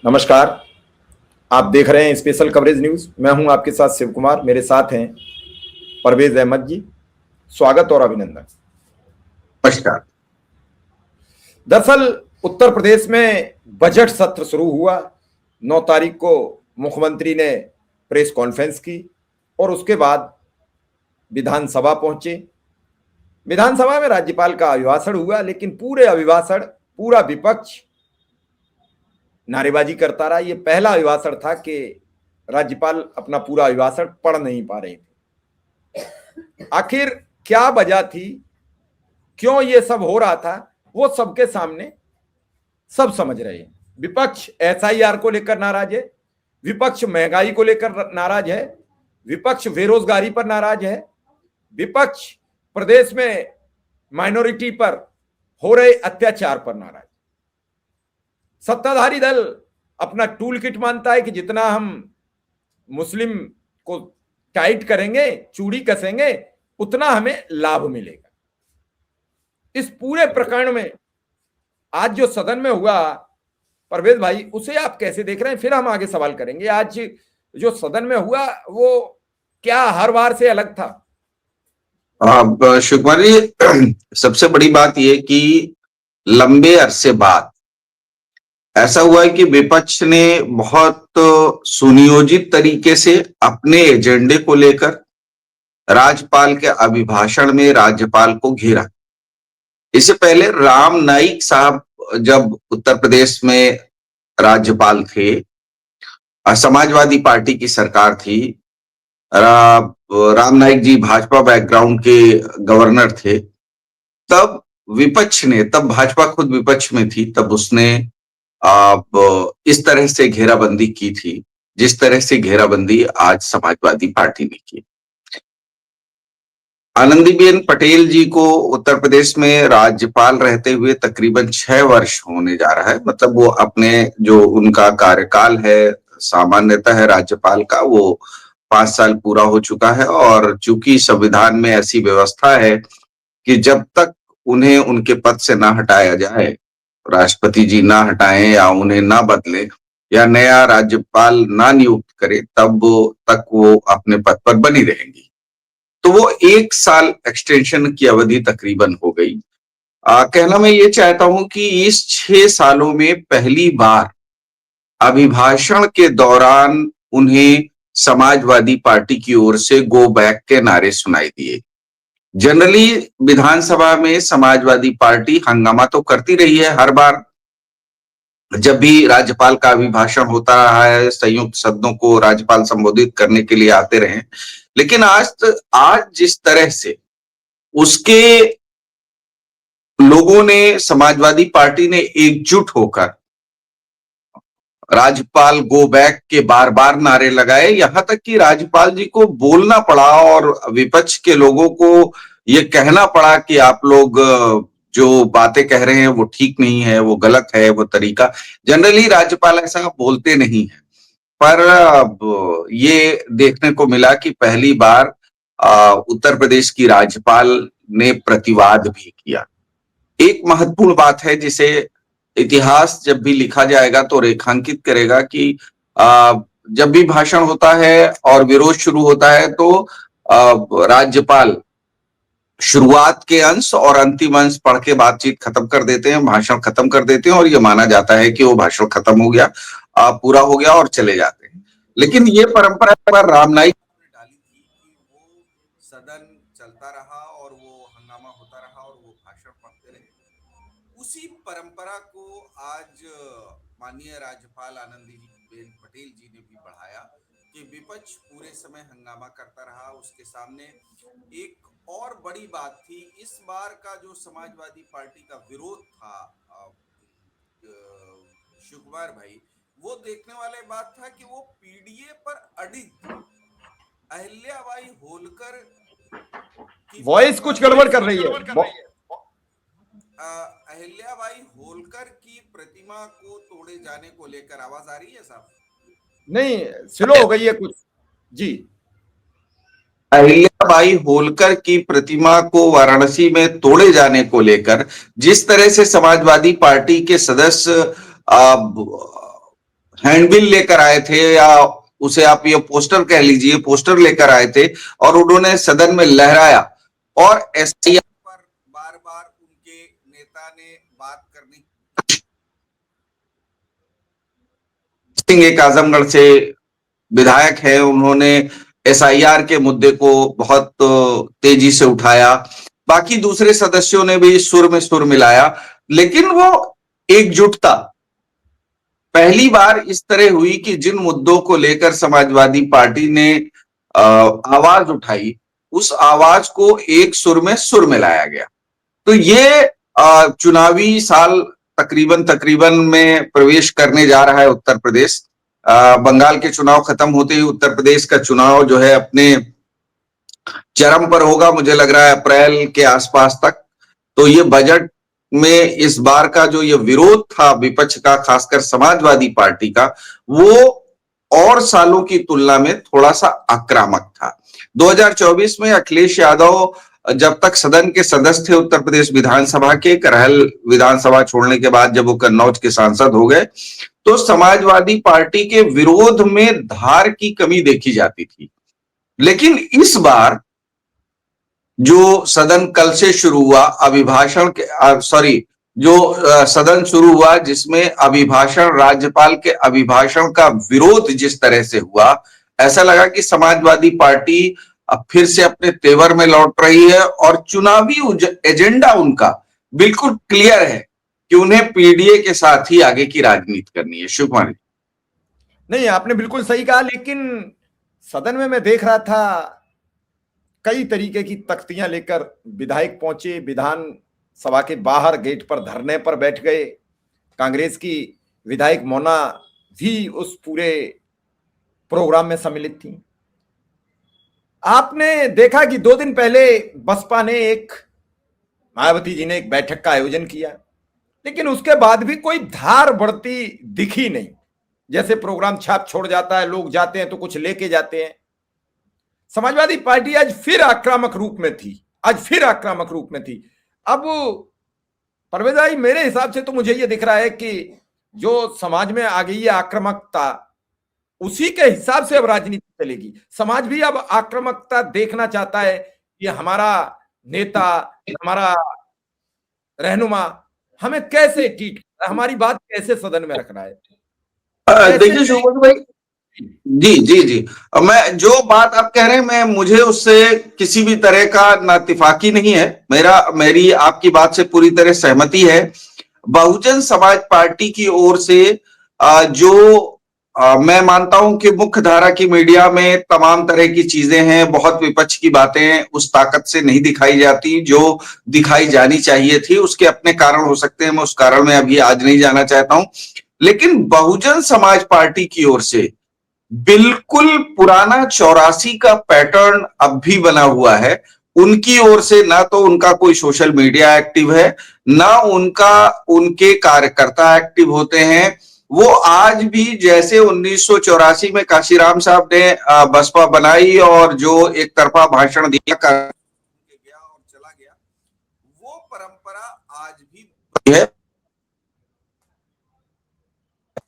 नमस्कार। आप देख रहे हैं स्पेशल कवरेज न्यूज। मैं हूं आपके साथ शिव कुमार। मेरे साथ हैं परवेज अहमद जी। स्वागत और अभिनंदन। नमस्कार। दरअसल उत्तर प्रदेश में बजट सत्र शुरू हुआ। 9 तारीख को मुख्यमंत्री ने प्रेस कॉन्फ्रेंस की और उसके बाद विधानसभा पहुंचे। विधानसभा में राज्यपाल का अभिभाषण हुआ, लेकिन पूरे अभिभाषण पूरा विपक्ष नारेबाजी करता रहा। ये पहला अभिभाषण था कि राज्यपाल अपना पूरा अभिभाषण पढ़ नहीं पा रहे थे। आखिर क्या वजह थी, क्यों ये सब हो रहा था, वो सबके सामने सब समझ रहे हैं। विपक्ष एसआईआर को लेकर नाराज है, विपक्ष महंगाई को लेकर नाराज है, विपक्ष बेरोजगारी पर नाराज है, विपक्ष प्रदेश में माइनॉरिटी पर हो रहे अत्याचार पर नाराज। सत्ताधारी दल अपना टूल किट मानता है कि जितना हम मुस्लिम को टाइट करेंगे, चूड़ी कसेंगे, उतना हमें लाभ मिलेगा। इस पूरे प्रकरण में आज जो सदन में हुआ, परवेज भाई, उसे आप कैसे देख रहे हैं? फिर हम आगे सवाल करेंगे। आज जो सदन में हुआ वो क्या हर बार से अलग था? शिव कुमार जी, सबसे बड़ी बात यह कि लंबे अरसे बाद ऐसा हुआ है कि विपक्ष ने बहुत सुनियोजित तरीके से अपने एजेंडे को लेकर राज्यपाल के अभिभाषण में राज्यपाल को घेरा। इससे पहले राम नाईक साहब जब उत्तर प्रदेश में राज्यपाल थे, समाजवादी पार्टी की सरकार थी, राम नाईक जी भाजपा बैकग्राउंड के गवर्नर थे, तब विपक्ष ने, तब भाजपा खुद विपक्ष में थी, तब उसने इस तरह से घेराबंदी की थी जिस तरह से घेराबंदी आज समाजवादी पार्टी ने की। आनंदीबेन पटेल जी को उत्तर प्रदेश में राज्यपाल रहते हुए तकरीबन 6 वर्ष होने जा रहा है। मतलब वो अपने जो उनका कार्यकाल है सामान्यतः है राज्यपाल का, वो 5 साल पूरा हो चुका है। और चूंकि संविधान में ऐसी व्यवस्था है कि जब तक उन्हें उनके पद से ना हटाया जाए, राष्ट्रपति जी ना हटाएं या उन्हें ना बदले या नया राज्यपाल ना नियुक्त करे, तब तक वो अपने पद पर बनी रहेंगी। तो वो 1 साल एक्सटेंशन की अवधि तकरीबन हो गई। कहना मैं ये चाहता हूं कि इस 6 सालों में पहली बार अभिभाषण के दौरान उन्हें समाजवादी पार्टी की ओर से गो बैक के नारे सुनाई दिए। जनरली विधानसभा में समाजवादी पार्टी हंगामा तो करती रही है हर बार जब भी राज्यपाल का अभिभाषण होता रहा है, संयुक्त सदनों को राज्यपाल संबोधित करने के लिए आते रहे। लेकिन आज जिस तरह से उसके लोगों ने, समाजवादी पार्टी ने एकजुट होकर राज्यपाल गो बैक के बार बार नारे लगाए, यहां तक कि राज्यपाल जी को बोलना पड़ा और विपक्ष के लोगों को यह कहना पड़ा कि आप लोग जो बातें कह रहे हैं वो ठीक नहीं है, वो गलत है, वो तरीका। जनरली राज्यपाल ऐसा बोलते नहीं है, पर ये देखने को मिला कि पहली बार उत्तर प्रदेश की राज्यपाल ने प्रतिवाद भी किया। एक महत्वपूर्ण बात है जिसे इतिहास जब भी लिखा जाएगा तो रेखांकित करेगा कि जब भी भाषण होता है और विरोध शुरू होता है तो राज्यपाल शुरुआत के अंश और अंतिम अंश पढ़ के बातचीत खत्म कर देते हैं, भाषण खत्म कर देते हैं और ये माना जाता है कि वो भाषण खत्म हो गया, पूरा हो गया और चले जाते हैं। लेकिन ये परंपरा पर राम नाईक ने डाली थी कि वो सदन चलता रहा और वो हंगामा होता रहा और वो भाषण पढ़ते रहे। उसी परंपरा को आज माननीय राज्यपाल आनंदीबेन पटेल जी ने भी बढ़ाया कि विपक्ष पूरे समय हंगामा करता रहा। उसके सामने एक और बड़ी बात थी, इस बार का जो समाजवादी पार्टी का विरोध था शिव कुमार भाई, वो देखने वाले बात था कि वो पीडीए पर अडिग अहिल्याबाई होलकर की वॉइस कुछ गड़बड़ कर रही है। अहिल्याबाई होलकर की प्रतिमा को तोड़े जाने को लेकर आवाज आ रही है साहब? नहीं, स्लो हो गई है कुछ जी। अहिल्याबाई होलकर की प्रतिमा को वाराणसी में तोड़े जाने को लेकर जिस तरह से समाजवादी पार्टी के सदस्य हैंडबिल लेकर आए थे, या उसे आप ये पोस्टर कह लीजिए, पोस्टर लेकर आए थे और उन्होंने सदन में लहराया, और एसआईआर पर बार बार उनके नेता ने बात करनी। सिंह एक आजमगढ़ से विधायक है, उन्होंने एसआईआर के मुद्दे को बहुत तेजी से उठाया। बाकी दूसरे सदस्यों ने भी सुर में सुर मिलाया, लेकिन वो एकजुटता पहली बार इस तरह हुई कि जिन मुद्दों को लेकर समाजवादी पार्टी ने आवाज उठाई, उस आवाज को एक सुर में सुर मिलाया गया। तो ये चुनावी साल तकरीबन में प्रवेश करने जा रहा है उत्तर प्रदेश। बंगाल के चुनाव खत्म होते ही उत्तर प्रदेश का चुनाव जो है अपने चरम पर होगा, मुझे लग रहा है अप्रैल के आसपास तक। तो ये बजट में इस बार का जो ये विरोध था विपक्ष का, खासकर समाजवादी पार्टी का, वो और सालों की तुलना में थोड़ा सा आक्रामक था। 2024 में अखिलेश यादव जब तक सदन के सदस्य थे उत्तर प्रदेश विधानसभा के, करहल विधानसभा छोड़ने के बाद जब वो कन्नौज के सांसद हो गए, तो समाजवादी पार्टी के विरोध में धार की कमी देखी जाती थी। लेकिन इस बार जो सदन कल से शुरू हुआ, सदन शुरू हुआ जिसमें अभिभाषण, राज्यपाल के अभिभाषण का विरोध जिस तरह से हुआ, ऐसा लगा कि समाजवादी पार्टी अब फिर से अपने तेवर में लौट रही है और चुनावी एजेंडा उनका बिल्कुल क्लियर है कि उन्हें पीडीए के साथ ही आगे की राजनीति करनी है। शिवकुमार, नहीं, आपने बिल्कुल सही कहा, लेकिन सदन में मैं देख रहा था कई तरीके की तख्तियां लेकर विधायक पहुंचे, विधानसभा के बाहर गेट पर धरने पर बैठ गए। कांग्रेस की विधायक मोना भी उस पूरे प्रोग्राम में सम्मिलित थी। आपने देखा कि 2 दिन पहले बसपा ने मायावती जी ने एक बैठक का आयोजन किया, लेकिन उसके बाद भी कोई धार बढ़ती दिखी नहीं। जैसे प्रोग्राम छाप छोड़ जाता है, लोग जाते हैं तो कुछ लेके जाते हैं। समाजवादी पार्टी आज फिर आक्रामक रूप में थी। अब परवेज भाई, मेरे हिसाब से तो मुझे यह दिख रहा है कि जो समाज में आ गई है आक्रामकता, उसी के हिसाब से अब राजनीति चलेगी। समाज भी अब आक्रामकता देखना चाहता है कि हमारा नेता, हमारा रहनुमा हमें कैसे ट्रीट, हमारी बात कैसे सदन में रख रहा है। देखिए शिवकुमार भाई, जी, मैं जो बात आप कह रहे हैं, मुझे उससे किसी भी तरह का नातिफाकी नहीं है। मेरी आपकी बात से पूरी तरह सहमति है। बहुजन समाज पार्टी की ओर से मैं मानता हूं कि मुख्य धारा की मीडिया में तमाम तरह की चीजें हैं, बहुत विपक्ष की बातें उस ताकत से नहीं दिखाई जाती जो दिखाई जानी चाहिए थी। उसके अपने कारण हो सकते हैं, मैं उस कारण में अभी आज नहीं जाना चाहता हूं। लेकिन बहुजन समाज पार्टी की ओर से बिल्कुल पुराना 84 का पैटर्न अब भी बना हुआ है। उनकी ओर से ना तो उनका कोई सोशल मीडिया एक्टिव है, ना उनके कार्यकर्ता एक्टिव होते हैं। वो आज भी जैसे 1984 में काशीराम साहब ने बसपा बनाई और जो एक तरफा भाषण दिया गया और चला गया, वो परंपरा आज भी है।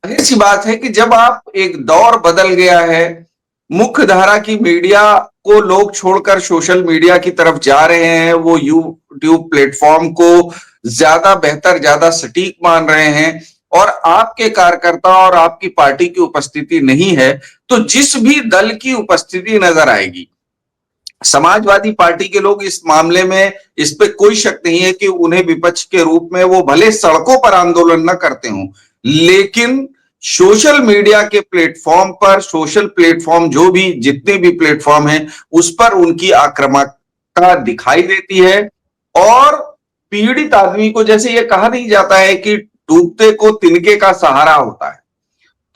जाहिर सी बात है कि जब आप एक दौर बदल गया है, मुख्य धारा की मीडिया को लोग छोड़कर सोशल मीडिया की तरफ जा रहे हैं, वो यूट्यूब प्लेटफॉर्म को ज्यादा बेहतर, ज्यादा सटीक मान रहे हैं, और आपके कार्यकर्ता और आपकी पार्टी की उपस्थिति नहीं है, तो जिस भी दल की उपस्थिति नजर आएगी, समाजवादी पार्टी के लोग इस मामले में, इस पे कोई शक नहीं है कि उन्हें विपक्ष के रूप में वो भले सड़कों पर आंदोलन न करते हों, लेकिन सोशल मीडिया के प्लेटफॉर्म पर, सोशल प्लेटफॉर्म जो भी जितने भी प्लेटफॉर्म हैं, उस पर उनकी आक्रामकता दिखाई देती है। और पीड़ित आदमी को, जैसे ये कहा नहीं जाता है कि डूबते को तिनके का सहारा होता है,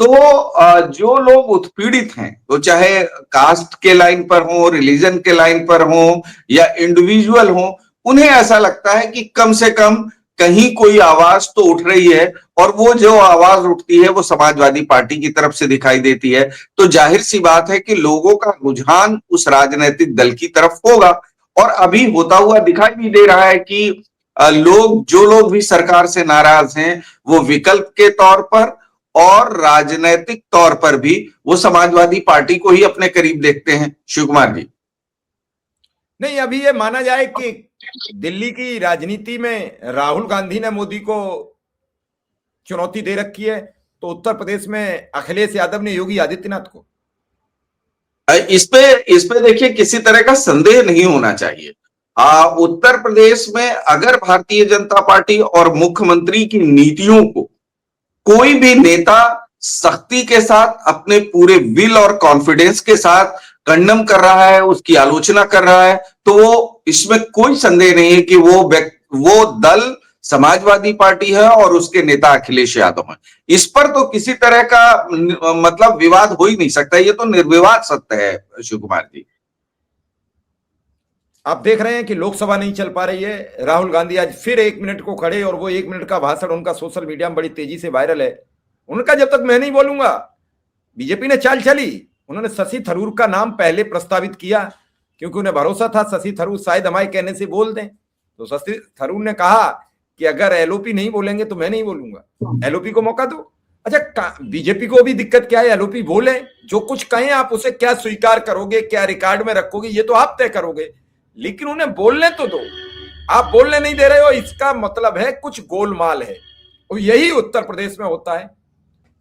तो जो लोग उत्पीड़ित हैं, तो चाहे कास्ट के लाइन पर हो, रिलीजन के लाइन पर हो, या इंडिविजुअल हो, उन्हें ऐसा लगता है कि कम से कम कहीं कोई आवाज तो उठ रही है, और वो जो आवाज उठती है वो समाजवादी पार्टी की तरफ से दिखाई देती है। तो जाहिर सी बात है कि लोगों का रुझान उस राजनीतिक दल की तरफ होगा, और अभी होता हुआ दिखाई भी दे रहा है कि जो लोग भी सरकार से नाराज हैं, वो विकल्प के तौर पर और राजनीतिक तौर पर भी वो समाजवादी पार्टी को ही अपने करीब देखते हैं? शिव कुमार जी, नहीं, अभी ये माना जाए कि दिल्ली की राजनीति में राहुल गांधी ने मोदी को चुनौती दे रखी है, तो उत्तर प्रदेश में अखिलेश यादव ने योगी आदित्यनाथ को। इस पे देखिए, किसी तरह का संदेह नहीं होना चाहिए। उत्तर प्रदेश में अगर भारतीय जनता पार्टी और मुख्यमंत्री की नीतियों को कोई भी नेता सख्ती के साथ, अपने पूरे विल और कॉन्फिडेंस के साथ कंडम कर रहा है, उसकी आलोचना कर रहा है, तो वो, इसमें कोई संदेह नहीं है कि वो दल समाजवादी पार्टी है और उसके नेता अखिलेश यादव हैं। इस पर तो किसी तरह का मतलब विवाद हो ही नहीं सकता, ये तो निर्विवाद सत्य है शिव कुमार जी। आप देख रहे हैं कि लोकसभा नहीं चल पा रही है। राहुल गांधी आज फिर 1 मिनट को खड़े, और वो 1 मिनट का भाषण उनका सोशल मीडिया में बड़ी तेजी से वायरल है। उनका जब तक मैं नहीं बोलूंगा, बीजेपी ने चाल चली। उन्होंने शशि थरूर का नाम पहले प्रस्तावित किया, क्योंकि उन्हें भरोसा था शशि थरूर शायद हमारे कहने से बोल दें। तो शशि थरूर ने कहा कि अगर एलओपी नहीं बोलेंगे तो मैं नहीं बोलूंगा, एलओपी को मौका दो। अच्छा, बीजेपी को भी दिक्कत क्या है, एलओपी बोले, जो कुछ कहें आप उसे क्या स्वीकार करोगे, क्या रिकॉर्ड में रखोगे, ये तो आप तय करोगे, लेकिन उन्हें बोलने तो दो। आप बोलने नहीं दे रहे हो, इसका मतलब है कुछ गोलमाल है। और यही उत्तर प्रदेश में होता है।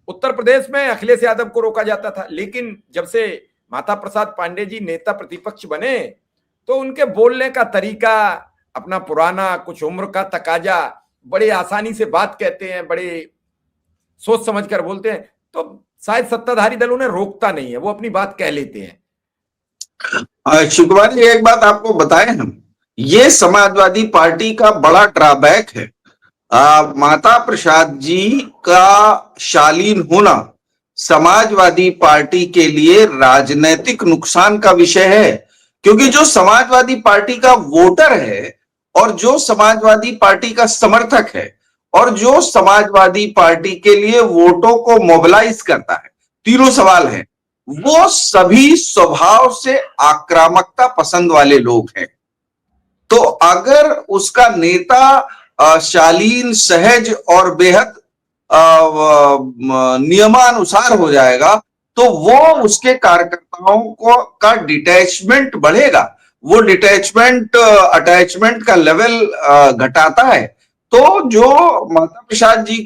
उत्तर प्रदेश में अखिलेश यादव को रोका जाता था, लेकिन जब से माता प्रसाद पांडे जी नेता प्रतिपक्ष बने, तो उनके बोलने का तरीका अपना पुराना, कुछ उम्र का तकाजा, बड़े आसानी से बात कहते हैं, बड़े सोच समझ कर बोलते हैं, तो शायद सत्ताधारी दल उन्हें रोकता नहीं है, वो अपनी बात कह लेते हैं। शिव कुमार जी, एक बात आपको बताएं हम, ये समाजवादी पार्टी का बड़ा ड्रॉबैक है। माता प्रसाद जी का शालीन होना समाजवादी पार्टी के लिए राजनीतिक नुकसान का विषय है, क्योंकि जो समाजवादी पार्टी का वोटर है और जो समाजवादी पार्टी का समर्थक है और जो समाजवादी पार्टी के लिए वोटों को मोबिलाइज करता है, तीनों सवाल हैं, वो सभी स्वभाव से आक्रामकता पसंद वाले लोग हैं। तो अगर उसका नेता शालीन, सहज और बेहद नियमानुसार हो जाएगा, तो वो उसके कार्यकर्ताओं को का डिटैचमेंट बढ़ेगा। वो डिटैचमेंट अटैचमेंट का लेवल घटाता है। तो जो माता प्रसाद जी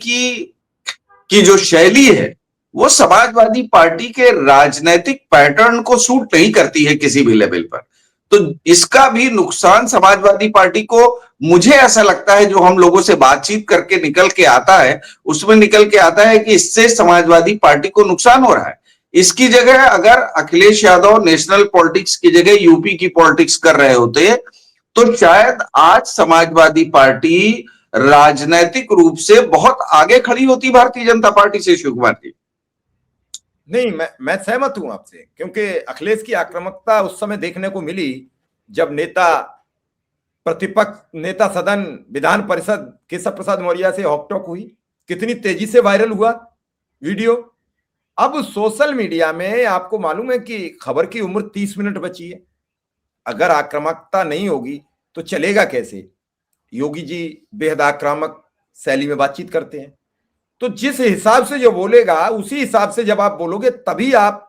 की जो शैली है, वो समाजवादी पार्टी के राजनीतिक पैटर्न को सूट नहीं करती है किसी भी लेवल पर। तो इसका भी नुकसान समाजवादी पार्टी को, मुझे ऐसा लगता है, जो हम लोगों से बातचीत करके निकल के आता है, उसमें निकल के आता है कि इससे समाजवादी पार्टी को नुकसान हो रहा है। इसकी जगह अगर अखिलेश यादव नेशनल पॉलिटिक्स की जगह यूपी की पॉलिटिक्स कर रहे होते, तो शायद आज समाजवादी पार्टी राजनैतिक रूप से बहुत आगे खड़ी होती भारतीय जनता पार्टी से। शिव कुमार जी, नहीं, मैं सहमत हूं आपसे, क्योंकि अखिलेश की आक्रामकता उस समय देखने को मिली जब नेता प्रतिपक्ष, नेता सदन विधान परिषद केशव प्रसाद मौर्य से हॉकटॉक हुई। कितनी तेजी से वायरल हुआ वीडियो। अब सोशल मीडिया में आपको मालूम है कि खबर की उम्र 30 मिनट बची है। अगर आक्रामकता नहीं होगी तो चलेगा कैसे। योगी जी बेहद आक्रामक शैली में बातचीत करते हैं, तो जिस हिसाब से जो बोलेगा उसी हिसाब से जब आप बोलोगे तभी आप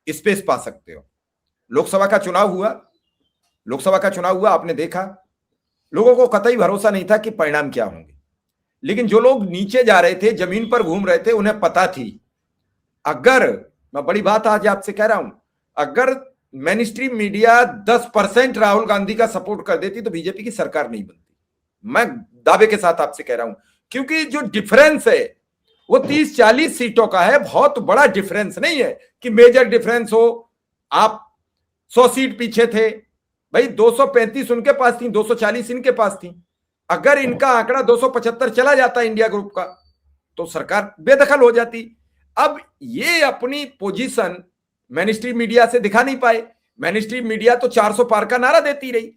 स्पेस पा सकते हो। लोकसभा का चुनाव हुआ, आपने देखा, लोगों को कतई भरोसा नहीं था कि परिणाम क्या होंगे, लेकिन जो लोग नीचे जा रहे थे, जमीन पर घूम रहे थे, उन्हें पता थी, अगर, मैं बड़ी बात आज आपसे कह रहा हूं, अगर main stream media 10% Rahul Gandhi का सपोर्ट कर देती तो बीजेपी की सरकार नहीं बनती। मैं दावे के साथ आपसे कह रहा हूं, क्योंकि जो डिफरेंस है वो 30-40 सीटों का है। बहुत बड़ा डिफरेंस नहीं है कि मेजर डिफरेंस हो। आप 100 सीट पीछे थे भाई, 235 उनके पास थी, 240 इनके पास थी। अगर इनका आंकड़ा 275 चला जाता इंडिया ग्रुप का, तो सरकार बेदखल हो जाती। अब ये अपनी पोजीशन मेन स्ट्रीम मीडिया से दिखा नहीं पाए। मेन स्ट्रीम मीडिया तो 400 पार का नारा देती रही,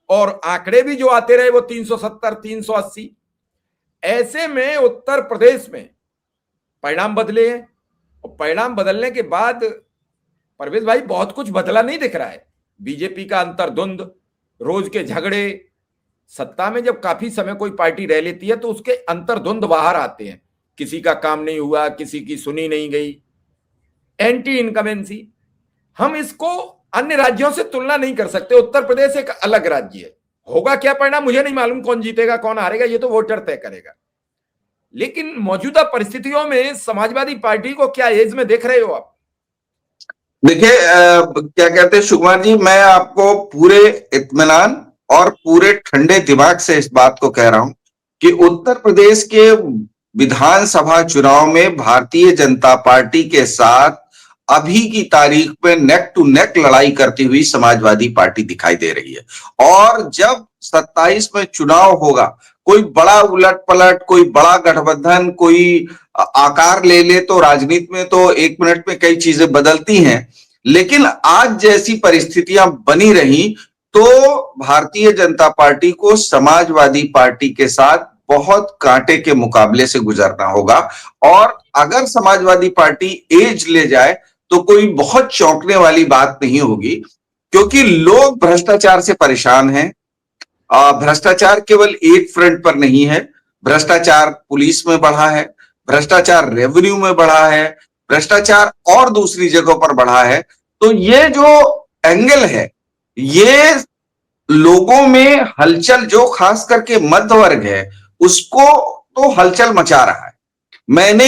और आंकड़े भी जो आते रहे वो 370, 380। ऐसे में उत्तर प्रदेश में परिणाम बदले हैं, और परिणाम बदलने के बाद परवेज भाई बहुत कुछ बदला नहीं दिख रहा है। बीजेपी का अंतर्द्वंद, रोज के झगड़े, सत्ता में जब काफी समय कोई पार्टी रह लेती है तो उसके अंतर्द्वंद बाहर आते हैं। किसी का काम नहीं हुआ, किसी की सुनी नहीं गई, एंटी इनकमेंसी। हम इसको अन्य राज्यों से तुलना नहीं कर सकते। उत्तर प्रदेश एक अलग राज्य है, होगा क्या परिणाम मुझे नहीं मालूम, कौन जीतेगा कौन हारेगा ये तो वोटर तय करेगा। लेकिन मौजूदा परिस्थितियों में समाजवादी पार्टी को क्या एज में देख रहे हो आप? देखिए, क्या कहते हैं सुकुमार जी, मैं आपको पूरे इत्मीनान और पूरे ठंडे दिमाग से इस बात को कह रहा हूं कि उत्तर प्रदेश के विधानसभा चुनाव में भारतीय जनता पार्टी के साथ अभी की तारीख में नेक टू नेक लड़ाई करती हुई समाजवादी पार्टी दिखाई दे रही है। और जब 27 में चुनाव होगा, कोई बड़ा उलट पलट, कोई बड़ा गठबंधन, कोई आकार ले ले, तो राजनीति में तो एक मिनट में कई चीजें बदलती हैं। लेकिन आज जैसी परिस्थितियां बनी रही तो भारतीय जनता पार्टी को समाजवादी पार्टी के साथ बहुत कांटे के मुकाबले से गुजरना होगा। और अगर समाजवादी पार्टी एज ले जाए तो कोई बहुत चौंकने वाली बात नहीं होगी, क्योंकि लोग भ्रष्टाचार से परेशान हैं। भ्रष्टाचार केवल एक फ्रंट पर नहीं है, भ्रष्टाचार पुलिस में बढ़ा है, भ्रष्टाचार रेवेन्यू में बढ़ा है, भ्रष्टाचार और दूसरी जगहों पर बढ़ा है। तो ये जो एंगल है, ये लोगों में हलचल, जो खास करके मध्य वर्ग है उसको तो हलचल मचा रहा है। मैंने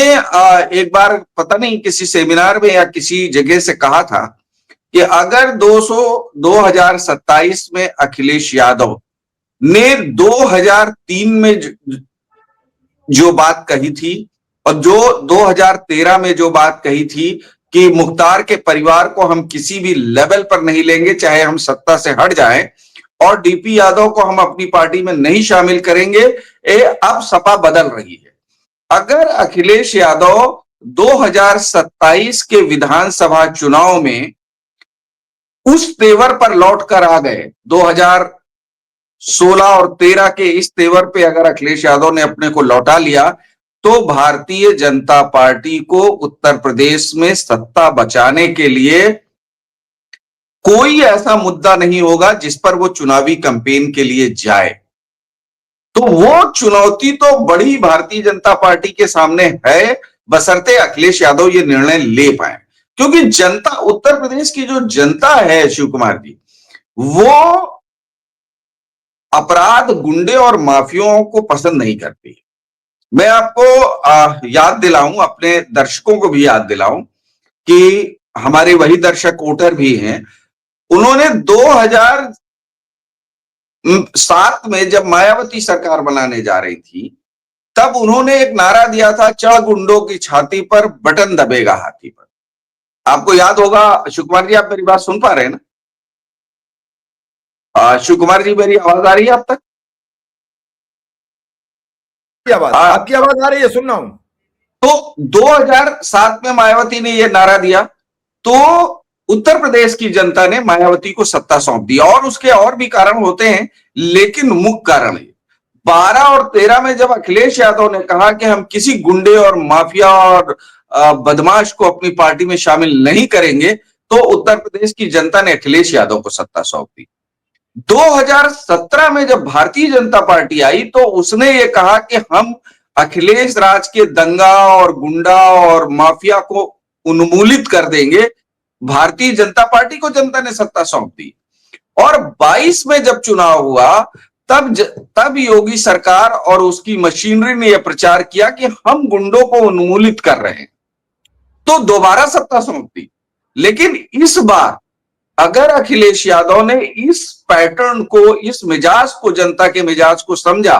एक बार पता नहीं किसी सेमिनार में या किसी जगह से कहा था कि अगर 2027 में अखिलेश यादव ने 2003 में जो बात कही थी और जो 2013 में जो बात कही थी कि मुख्तार के परिवार को हम किसी भी लेवल पर नहीं लेंगे, चाहे हम सत्ता से हट जाएं, और डीपी यादव को हम अपनी पार्टी में नहीं शामिल करेंगे, अब सपा बदल रही है। अगर अखिलेश यादव 2027 के विधानसभा चुनाव में उस तेवर पर लौट कर आ गए, 2016 और 13 के इस तेवर पे अगर अखिलेश यादव ने अपने को लौटा लिया, तो भारतीय जनता पार्टी को उत्तर प्रदेश में सत्ता बचाने के लिए कोई ऐसा मुद्दा नहीं होगा जिस पर वो चुनावी कैंपेन के लिए जाए। तो वो चुनौती तो बड़ी भारतीय जनता पार्टी के सामने है, बशर्ते अखिलेश यादव ये निर्णय ले पाए। क्योंकि जनता, उत्तर प्रदेश की जो जनता है शिव कुमार जी, वो अपराध, गुंडे और माफियाओं को पसंद नहीं करती। मैं आपको याद दिलाऊं, अपने दर्शकों को भी याद दिलाऊं कि हमारे वही दर्शक वोटर भी हैं, उन्होंने 2007 में जब मायावती सरकार बनाने जा रही थी, तब उन्होंने एक नारा दिया था, चढ़ गुंडों की छाती पर, बटन दबेगा हाथी पर। आपको याद होगा। शिव कुमार जी, आप मेरी बात सुन पा रहे हैं ना? शिव कुमार जी, मेरी आवाज आ रही है आप तक? आपकी आवाज आ रही है, सुन रहा हूं। तो 2007 में मायावती ने यह नारा दिया, तो उत्तर प्रदेश की जनता ने मायावती को सत्ता सौंप दी। और उसके और भी कारण होते हैं, लेकिन मुख्य कारण है 12 और 13 में जब अखिलेश यादव ने कहा कि हम किसी गुंडे और माफिया और बदमाश को अपनी पार्टी में शामिल नहीं करेंगे, तो उत्तर प्रदेश की जनता ने अखिलेश यादव को सत्ता सौंप दी। 2017 में जब भारतीय जनता पार्टी आई, तो उसने ये कहा कि हम अखिलेश राज के दंगा और गुंडा और माफिया को उन्मूलित कर देंगे। भारतीय जनता पार्टी को जनता ने सत्ता सौंप दी। और 22 में जब चुनाव हुआ, तब योगी सरकार और उसकी मशीनरी ने यह प्रचार किया कि हम गुंडों को उन्मूलित कर रहे हैं, तो दोबारा सत्ता सौंप दी। लेकिन इस बार अगर अखिलेश यादव ने इस पैटर्न को, इस मिजाज को, जनता के मिजाज को समझा,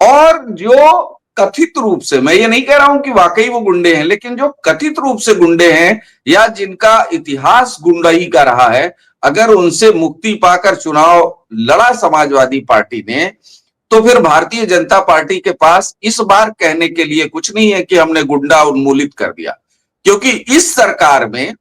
और जो कथित रूप से, मैं ये नहीं कह रहा हूं कि वाकई वो गुंडे हैं, लेकिन जो कथित रूप से गुंडे हैं या जिनका इतिहास गुंडाई का रहा है, अगर उनसे मुक्ति पाकर चुनाव लड़ा समाजवादी पार्टी ने, तो फिर भारतीय जनता पार्टी के पास इस बार कहने के लिए कुछ नहीं है कि हमने गुंडा उन्मूलित कर दिया। क्योंकि इस सरकार में,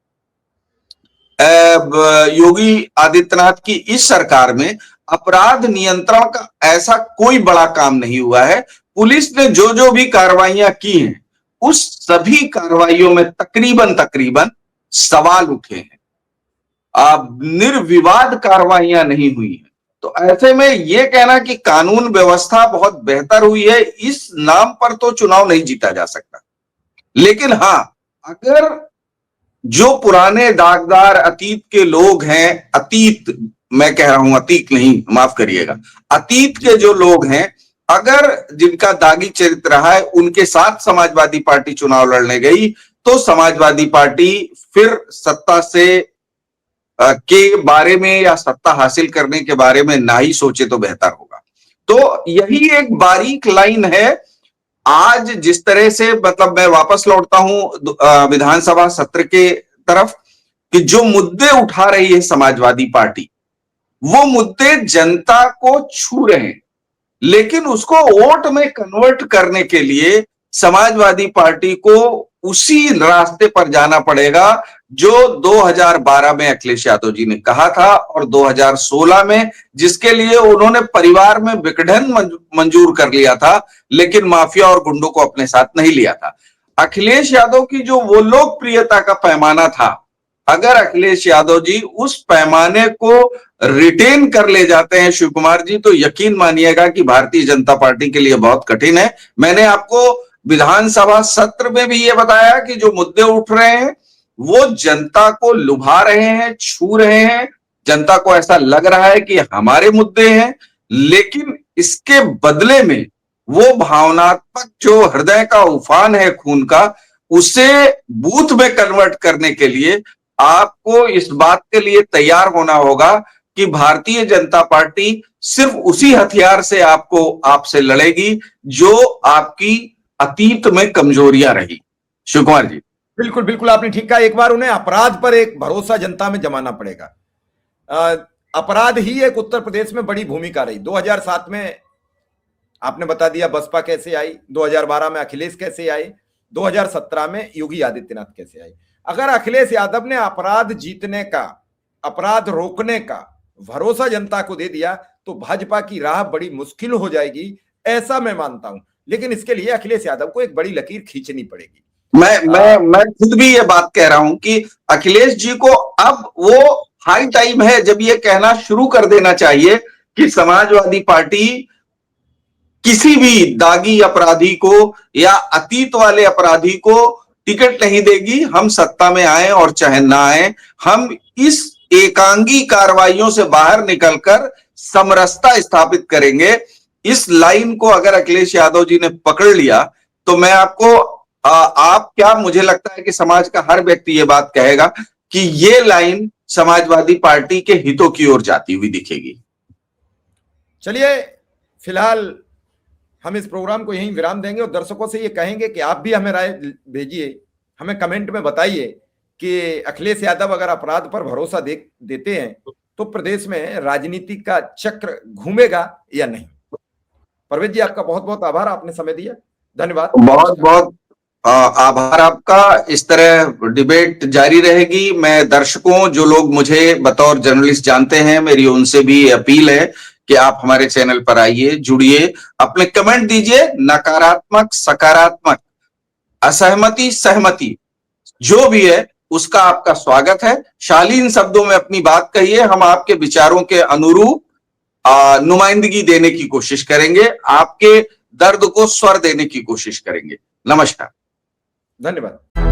योगी आदित्यनाथ की इस सरकार में अपराध नियंत्रण का ऐसा कोई बड़ा काम नहीं हुआ है। पुलिस ने जो जो भी कार्रवाइयां की हैं, उस सभी कार्रवाइयों में तकरीबन सवाल उठे हैं। निर्विवाद कार्रवाइयां नहीं हुई हैं। तो तो ऐसे में ये कहना कि कानून व्यवस्था बहुत बेहतर हुई है, इस नाम पर तो चुनाव नहीं जीता जा सकता। लेकिन हां, अगर जो पुराने दागदार अतीत के लोग हैं, अतीत मैं कह रहा हूं, अतीत नहीं, माफ करिएगा, अतीत के जो लोग हैं, अगर जिनका दागी चरित्र रहा है उनके साथ समाजवादी पार्टी चुनाव लड़ने गई, तो समाजवादी पार्टी फिर सत्ता से के बारे में या सत्ता हासिल करने के बारे में ना ही सोचे तो बेहतर होगा। तो यही एक बारीक लाइन है। आज जिस तरह से, मतलब मैं वापस लौटता हूं विधानसभा सत्र के तरफ, कि जो मुद्दे उठा रही है समाजवादी पार्टी, वो मुद्दे जनता को छू रहे हैं, लेकिन उसको वोट में कन्वर्ट करने के लिए समाजवादी पार्टी को उसी रास्ते पर जाना पड़ेगा जो 2012 में अखिलेश यादव जी ने कहा था, और 2016 में जिसके लिए उन्होंने परिवार में विघटन मंजूर कर लिया था, लेकिन माफिया और गुंडों को अपने साथ नहीं लिया था। अखिलेश यादव की जो वो लोकप्रियता का पैमाना था, अगर अखिलेश यादव जी उस पैमाने को रिटेन कर ले जाते हैं शिव कुमार जी, तो यकीन मानिएगा कि भारतीय जनता पार्टी के लिए बहुत कठिन है। मैंने आपको विधानसभा सत्र में भी ये बताया कि जो मुद्दे उठ रहे हैं वो जनता को लुभा रहे हैं, छू रहे हैं। जनता को ऐसा लग रहा है कि हमारे मुद्दे हैं, लेकिन इसके बदले में वो भावनात्मक जो हृदय का उफान है खून का, उसे बूथ में कन्वर्ट करने के लिए आपको इस बात के लिए तैयार होना होगा कि भारतीय जनता पार्टी सिर्फ उसी हथियार से आपसे लड़ेगी जो आपकी अतीत में कमजोरियां रही। शिव कुमार जी, बिल्कुल बिल्कुल, आपने ठीक कहा। एक बार उन्हें अपराध पर एक भरोसा जनता में जमाना पड़ेगा। अपराध ही एक उत्तर प्रदेश में बड़ी भूमिका रही। 2007 में आपने बता दिया बसपा कैसे आई, 2012 में अखिलेश कैसे आए, 2017 में योगी आदित्यनाथ कैसे आए। अगर अखिलेश यादव ने अपराध जीतने का, अपराध रोकने का भरोसा जनता को दे दिया तो भाजपा की राह बड़ी मुश्किल हो जाएगी, ऐसा मैं मानता हूं। लेकिन इसके लिए अखिलेश यादव को एक बड़ी लकीर खींचनी पड़ेगी। मैं खुद भी ये बात कह रहा हूं कि अखिलेश जी को अब वो हाई टाइम है जब ये कहना शुरू कर देना चाहिए कि समाजवादी पार्टी किसी भी दागी अपराधी को या अतीत वाले अपराधी को टिकट नहीं देगी। हम सत्ता में आए और चाहे ना आए, हम इस एकांगी कार्रवाइयों से बाहर निकलकर समरसता स्थापित करेंगे। इस लाइन को अगर अखिलेश यादव जी ने पकड़ लिया तो मैं आप क्या, मुझे लगता है कि समाज का हर व्यक्ति ये बात कहेगा कि ये लाइन समाजवादी पार्टी के हितों की ओर जाती हुई दिखेगी। चलिए, फिलहाल हम इस प्रोग्राम को यहीं विराम देंगे और दर्शकों से ये कहेंगे कि आप भी हमें राय भेजिए, हमें कमेंट में बताइए कि अखिलेश यादव अगर अपराध पर भरोसा देते हैं तो प्रदेश में राजनीति का चक्र घूमेगा या नहीं। परवेज जी, आपका बहुत बहुत आभार, आपने समय दिया। धन्यवाद। बहुत बहुत आभार आपका। इस तरह डिबेट जारी रहेगी। मैं दर्शकों, जो लोग मुझे बतौर जर्नलिस्ट जानते हैं, मेरी उनसे भी अपील है कि आप हमारे चैनल पर आइए, जुड़िए, अपने कमेंट दीजिए, नकारात्मक, सकारात्मक, असहमति, सहमति, जो भी है उसका आपका स्वागत है। शालीन शब्दों में अपनी बात कहिए, हम आपके विचारों के अनुरूप नुमाइंदगी देने की कोशिश करेंगे, आपके दर्द को स्वर देने की कोशिश करेंगे। नमस्कार, धन्यवाद।